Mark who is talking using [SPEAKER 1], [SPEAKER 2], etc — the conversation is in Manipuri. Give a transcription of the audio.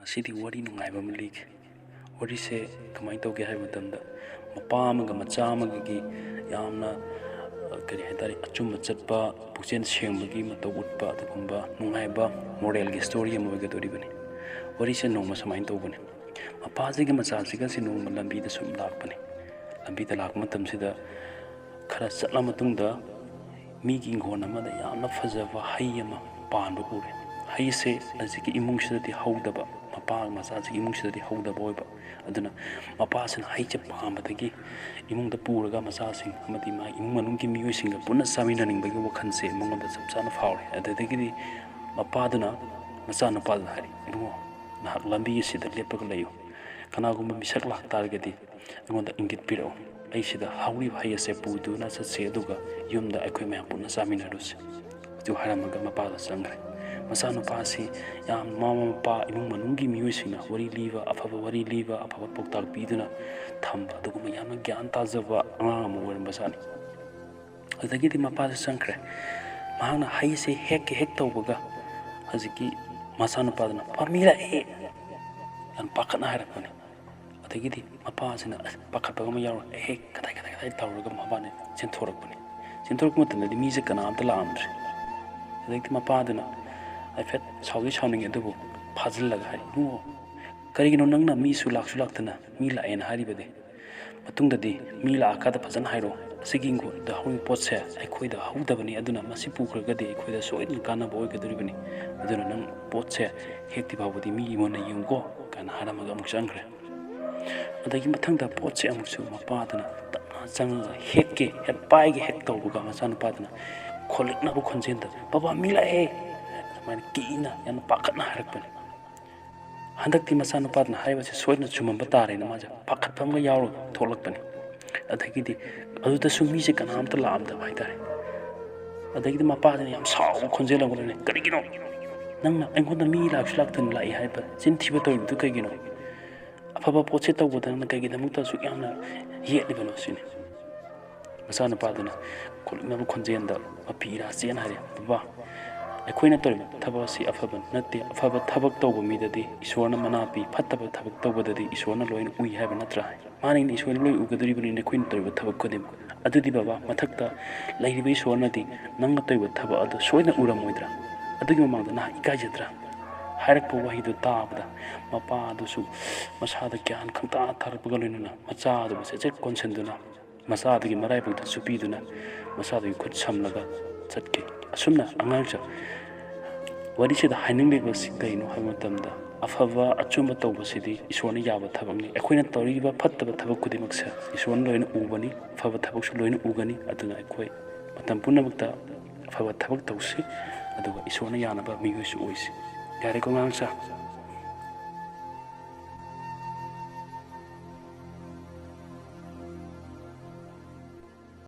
[SPEAKER 1] ꯉꯁꯤꯗꯤ ꯋꯥꯔꯤ ꯅꯨꯡꯉꯥꯏꯕ ꯑꯃ ꯂꯤꯒꯦ ꯋꯥꯔꯤꯁꯦ ꯀꯃꯥꯏꯅ ꯇꯧꯒꯦ ꯍꯥꯏꯕ ꯃꯇꯝꯗ ꯃꯄꯥ ꯑꯃꯒ ꯃꯆꯥ ꯑꯃꯒꯤ ꯌꯥꯝꯅ ꯀꯔꯤ ꯍꯥꯏꯇꯥꯔꯦ ꯑꯆꯨꯝꯕ ꯆꯠꯄ ꯄꯨꯛꯆꯦꯜ ꯁꯦꯡꯕꯒꯤ ꯃꯇꯧ ꯎꯠꯄ ꯑꯗꯨꯒꯨꯝꯕ ꯅꯨꯡꯉꯥꯏꯕ ꯃꯣꯔꯦꯜꯒꯤ ꯁ꯭ꯇꯣꯔꯤ ꯑꯃ ꯑꯣꯏꯒꯗꯧꯔꯤꯕꯅꯤ ꯋꯥꯔꯤꯁꯦ ꯅꯣꯡꯃ ꯁꯨꯃꯥꯏꯅ ꯇꯧꯕꯅꯤ ꯃꯄꯥꯁꯤꯒ ꯃꯆꯥꯁꯤꯒꯁꯤ ꯅꯣꯡꯃ ꯂꯝꯕꯤꯗ ꯁꯨꯝ ꯂꯥꯛꯄꯅꯤ ꯂꯝꯕꯤꯗ ꯂꯥꯛꯄ ꯃꯇꯝꯁꯤꯗ ꯈꯔ ꯆꯠꯂ ꯃꯇꯨꯡꯗ ꯃꯤꯒꯤ ꯏꯪꯈꯣꯜ ꯑꯃꯗ ꯌꯥꯝꯅ ꯐꯖꯕ ꯍꯩ ꯑꯃ ꯄꯥꯟꯕ ꯎꯔꯦ ꯍꯩꯁꯦ ꯍꯧꯖꯤꯛꯀꯤ ꯏꯃꯨꯡꯁꯤꯗꯗꯤ ꯍꯧꯗꯕ ꯃꯄꯥ ꯃꯆꯥꯁꯤꯒꯤ ꯏꯃꯨꯡꯁꯤꯗꯗꯤ ꯍꯧꯗꯕ ꯑꯣꯏꯕ ꯑꯗꯨꯅ ꯃꯄꯥꯁꯤꯅ ꯍꯩꯁꯦ ꯄꯥꯝꯕꯗꯒꯤ ꯏꯃꯨꯡꯗ ꯄꯨꯔꯒ ꯃꯆꯥꯁꯤꯡ ꯑꯃꯗꯤ ꯃꯥꯒꯤ ꯏꯃꯨꯡ ꯃꯅꯨꯡꯒꯤ ꯃꯤꯑꯣꯏꯁꯤꯡꯒ ꯄꯨꯟꯅ ꯆꯥꯃꯤꯟꯅꯅꯤꯡꯕꯒꯤ ꯋꯥꯈꯜꯁꯦ ꯃꯉꯣꯟꯗ ꯆꯞ ꯆꯥꯅ ꯐꯥꯎꯔꯦ ꯑꯗꯨꯗꯒꯤꯗꯤ ꯃꯄꯥꯗꯨꯅ ꯃꯆꯥꯅꯨꯄꯥꯗꯨꯗ ꯍꯥꯏꯔꯤ ꯏꯕꯨꯡꯉꯣ ꯅꯍꯥꯛ ꯂꯝꯕꯤ ꯑꯁꯤꯗ ꯂꯦꯞꯄꯒ ꯂꯩꯌꯨ ꯀꯅꯥꯒꯨꯝꯕ ꯃꯤꯁꯛ ꯂꯥꯛꯇꯥꯔꯒꯗꯤ ꯑꯩꯉꯣꯟꯗ ꯏꯪꯒꯤꯠ ꯄꯤꯔꯛꯎ ꯑꯩ ꯁꯤꯗ ꯍꯧꯔꯤꯕ ꯍꯩ ꯑꯁꯦ ꯄꯨꯗꯨꯅ ꯆꯠꯁꯤ ꯑꯗꯨꯒ ꯌꯨꯝꯗ ꯑꯩꯈꯣꯏ ꯃꯌꯥꯝ ꯄꯨꯟꯅ ꯆꯥꯃꯤꯟꯅꯔꯨꯁꯤ ꯑꯗꯨ ꯍꯥꯏꯔꯝꯃꯒ ꯃꯄꯥꯗ ꯆꯪꯈ꯭ꯔꯦ ꯃꯆꯥꯅꯨꯄꯥꯁꯤ ꯌꯥꯝ ꯃꯃꯥ ꯃꯄꯥ ꯏꯃꯨꯡ ꯃꯅꯨꯡꯒꯤ ꯃꯤꯑꯣꯏꯁꯤꯡꯅ ꯋꯥꯔꯤ ꯂꯤꯕ ꯑꯐꯕ ꯋꯥꯔꯤ ꯂꯤꯕ ꯑꯐꯕ ꯄꯥꯎꯇꯥꯛ ꯄꯤꯗꯨꯅ ꯊꯝꯕ ꯑꯗꯨꯒꯨꯝꯕ ꯌꯥꯝꯅ ꯒ꯭ꯌꯥꯟ ꯇꯥꯖꯕ ꯑꯉꯥꯡ ꯑꯃ ꯑꯣꯏꯔꯝꯕꯖꯥꯠꯅꯤ ꯑꯗꯨꯗꯒꯤꯗꯤ ꯃꯄꯥꯁꯤ ꯆꯪꯈ꯭ꯔꯦ ꯃꯍꯥꯛꯅ ꯍꯩꯁꯦ ꯍꯦꯛ ꯇꯧꯕꯒ ꯍꯧꯖꯤꯛꯀꯤ ꯃꯆꯥꯅꯨꯄꯥꯗꯨꯅ ꯃꯤ ꯂꯥꯛꯑꯦ ꯌꯥꯝ ꯄꯥꯈꯠꯅ ꯍꯥꯏꯔꯛꯄꯅꯤ ꯑꯗꯒꯤꯗꯤ ꯃꯄꯥꯁꯤꯅ ꯄꯥꯈꯠꯄꯒ ꯑꯃ ꯌꯥꯎꯔ ꯀꯗꯥꯏ ꯇꯧꯔꯒ ꯃꯄꯥꯅ ꯆꯦꯟꯊꯣꯔꯛꯄꯅꯤ ꯆꯦꯟꯊꯣꯔꯛꯄ ꯃꯇꯝꯗꯗꯤ ꯃꯤꯁꯦ ꯀꯅꯥꯝꯇ ꯂꯥꯛꯑꯝꯗ꯭ꯔꯦ ꯑꯗꯒꯤꯗꯤ ꯃꯄꯥꯗꯨꯅ ꯍꯥꯏꯐꯦꯠ ꯁꯥꯎꯅꯤꯡꯉꯦ ꯑꯗꯨꯕꯨ ꯐꯥꯖꯤꯜꯂꯒ ꯍꯥꯏ ꯏꯕꯨꯡꯉꯣ ꯀꯔꯤꯒꯤꯅꯣ ꯅꯪꯅ ꯃꯤꯁꯨ ꯂꯥꯛꯇꯅ ꯃꯤ ꯂꯥꯛꯑꯦꯅ ꯍꯥꯏꯔꯤꯕꯗꯤ ꯃꯇꯨꯡꯗꯗꯤ ꯃꯤ ꯂꯥꯛꯑꯀꯥꯟꯗ ꯐꯖꯅ ꯍꯥꯏꯔꯛꯑꯣ ꯑꯁꯤꯒꯤ ꯏꯪꯈꯣꯜꯗ ꯍꯧꯔꯤꯕ ꯄꯣꯠꯁꯦ ꯑꯩꯈꯣꯏꯗ ꯍꯧꯗꯕꯅꯤ ꯑꯗꯨꯅ ꯃꯁꯤ ꯄꯨꯈ꯭ꯔꯒꯗꯤ ꯑꯩꯈꯣꯏꯗ ꯁꯣꯏꯗꯅ ꯀꯥꯟꯅꯕ ꯑꯣꯏꯒꯗꯧꯔꯤꯕꯅꯤ ꯑꯗꯨꯅ ꯅꯪ ꯄꯣꯠꯁꯦ ꯍꯦꯛꯇꯤ ꯐꯥꯎꯕꯗꯤ ꯃꯤ ꯃꯨꯟꯅ ꯌꯦꯡꯉꯨꯀꯣ ꯀꯥꯏꯅ ꯍꯥꯏꯔꯝꯃꯒ ꯑꯃꯨꯛ ꯆꯪꯈ꯭ꯔꯦ ꯑꯗꯒꯤ ꯃꯊꯪꯗ ꯄꯣꯠꯁꯦ ꯑꯃꯨꯛꯁꯨ ꯃꯄꯥꯗꯨꯅ ꯇꯞꯅ ꯆꯪꯉꯒ ꯄꯥꯏꯒꯦ ꯇꯧꯕꯒ ꯃꯆꯥꯅꯨꯄꯥꯗꯨꯅ ꯈꯣꯜꯂꯛꯅꯕ ꯈꯣꯟꯖꯦꯜꯗ ꯕꯕꯥ ꯃꯤ ꯂꯥꯛꯑꯦ ꯑꯗꯨꯃꯥꯏꯅ ꯀꯤꯅ ꯌꯥꯝꯅ ꯄꯥꯈꯠꯅ ꯍꯥꯏꯔꯛꯄꯅꯤ ꯍꯟꯗꯛꯇꯤ ꯃꯆꯥꯅꯨꯄꯥꯗꯨꯅ ꯍꯥꯏꯕꯁꯦ ꯁꯣꯏꯗꯅ ꯆꯨꯝꯃꯝꯕ ꯇꯥꯔꯦꯅ ꯃꯥꯁꯦ ꯄꯥꯈꯠꯄ ꯑꯃꯒ ꯌꯥꯎꯔꯒ ꯊꯣꯛꯂꯛꯄꯅꯤ ꯑꯗꯒꯤꯗꯤ ꯑꯗꯨꯗꯁꯨ ꯃꯤꯁꯦ ꯀꯅꯥꯝꯇ ꯂꯥꯛꯑꯝꯗꯕ ꯍꯥꯏꯇꯥꯔꯦ ꯑꯗꯒꯤꯗꯤ ꯃꯄꯥꯗꯨꯅ ꯌꯥꯝ ꯁꯥꯎꯕ ꯈꯣꯟꯖꯦꯜ ꯑꯃ ꯂꯩꯅꯤ ꯀꯔꯤꯒꯤꯅꯣ ꯅꯪꯅ ꯑꯩꯉꯣꯟꯗ ꯃꯤ ꯂꯥꯛꯇꯅ ꯂꯥꯛꯏ ꯍꯥꯏꯕ ꯆꯤꯟ ꯊꯤꯕ ꯇꯧꯔꯤꯕꯗꯨ ꯀꯩꯒꯤꯅꯣ ꯑꯐꯕ ꯄꯣꯠꯁꯦ ꯇꯧꯕꯗ ꯅꯪꯅ ꯀꯩꯒꯤꯗꯃꯛꯇ ꯑꯁꯨꯛ ꯌꯥꯝꯅ ꯌꯦꯠꯂꯤꯕꯅꯣ ꯁꯤꯅꯤ ꯃꯆꯥꯅꯨꯄꯥꯗꯨꯅ ꯈꯣꯠꯂꯛꯅꯕ ꯈꯣꯟꯖꯦꯜꯗ ꯃꯄꯤ ꯏꯔꯥ ꯆꯦꯟ ꯍꯥꯏꯔꯦ ꯕꯕꯥ ꯑꯩꯈꯣꯏꯅ ꯇꯧꯔꯤꯕ ꯊꯕꯛ ꯑꯁꯤ ꯑꯐꯕ ꯅꯠꯇꯦ ꯑꯐꯕ ꯊꯕꯛ ꯇꯧꯕ ꯃꯤꯗꯗꯤ ꯏꯁꯣꯔꯅ ꯃꯅꯥ ꯄꯤ ꯐꯠꯇꯕ ꯊꯕꯛ ꯇꯧꯕꯗꯗꯤ ꯏꯁꯣꯔꯅ ꯂꯣꯏꯅ ꯎꯏ ꯍꯥꯏꯕ ꯅꯠꯇ꯭ꯔꯥ ꯃꯥꯅꯤꯅ ꯏꯁꯣꯔꯅ ꯂꯣꯏ ꯎꯒꯗꯧꯔꯤꯕꯅꯤꯅ ꯑꯩꯈꯣꯏꯅ ꯇꯧꯔꯤꯕ ꯊꯕꯛ ꯈꯨꯗꯤꯡꯃꯛ ꯑꯗꯨꯗꯤ ꯕꯕꯥ ꯃꯊꯛꯇ ꯂꯩꯔꯤꯕ ꯏꯁꯣꯔꯅꯗꯤ ꯅꯪꯅ ꯇꯧꯔꯤꯕ ꯊꯕꯛ ꯑꯗꯨ ꯁꯣꯏꯗꯅ ꯎꯔꯝꯃꯣꯏꯗ꯭ꯔꯥ ꯑꯗꯨꯒꯤ ꯃꯃꯥꯡꯗ ꯅꯍꯥꯛ ꯏꯀꯥꯏꯖꯗ꯭ꯔꯥ ꯍꯥꯏꯔꯛꯄ ꯋꯥꯍꯩꯗꯨ ꯇꯥꯕꯗ ꯃꯄꯥ ꯑꯗꯨꯁꯨ ꯃꯁꯥꯗ ꯒ꯭ꯌꯥꯟ ꯈꯪꯇꯥ ꯊꯥꯔꯛꯄꯒ ꯂꯣꯏꯅꯅ ꯃꯆꯥ ꯑꯗꯨꯕꯨ ꯆꯦꯠ ꯀꯣꯟꯁꯤꯟꯗꯨꯅ ꯃꯆꯥꯗꯨꯒꯤ ꯃꯔꯥꯏꯕꯛꯇ ꯆꯨꯞꯄꯤꯗꯨꯅ ꯃꯆꯥꯗꯨꯒꯤ ꯈꯨꯠ ꯁꯝꯂꯒ ꯆꯠꯈꯤ ꯑꯁꯨꯝꯅ ꯑꯉꯥꯡꯁꯦ ꯋꯥꯔꯤꯁꯤꯗ ꯍꯥꯏꯅꯤꯡꯂꯤꯕꯁꯤ ꯀꯩꯅꯣ ꯍꯥꯏꯕ ꯃꯇꯝꯗ ꯑꯐꯕ ꯑꯆꯨꯝꯕ ꯇꯧꯕꯁꯤꯗꯤ ꯏꯁꯣꯔꯅ ꯌꯥꯕ ꯊꯕꯛꯅꯤ ꯑꯩꯈꯣꯏꯅ ꯇꯧꯔꯤꯕ ꯐꯠꯇꯕ ꯊꯕꯛ ꯈꯨꯗꯤꯡꯃꯛꯁꯦ ꯏꯁꯣꯔꯅ ꯂꯣꯏꯅ ꯎꯕꯅꯤ ꯑꯐꯕ ꯊꯕꯛꯁꯨ ꯂꯣꯏꯅ ꯎꯒꯅꯤ ꯑꯗꯨꯅ ꯑꯩꯈꯣꯏ ꯃꯇꯝ ꯄꯨꯝꯅꯃꯛꯇ ꯑꯐꯕ ꯊꯕꯛ ꯇꯧꯁꯤ ꯑꯗꯨꯒ ꯏꯁꯣꯔꯅ ꯌꯥꯅꯕ ꯃꯤꯑꯣꯏꯁꯨ ꯑꯣꯏꯁꯤ ꯌꯥꯔꯦꯀꯣ ꯑꯉꯥꯡꯁꯥ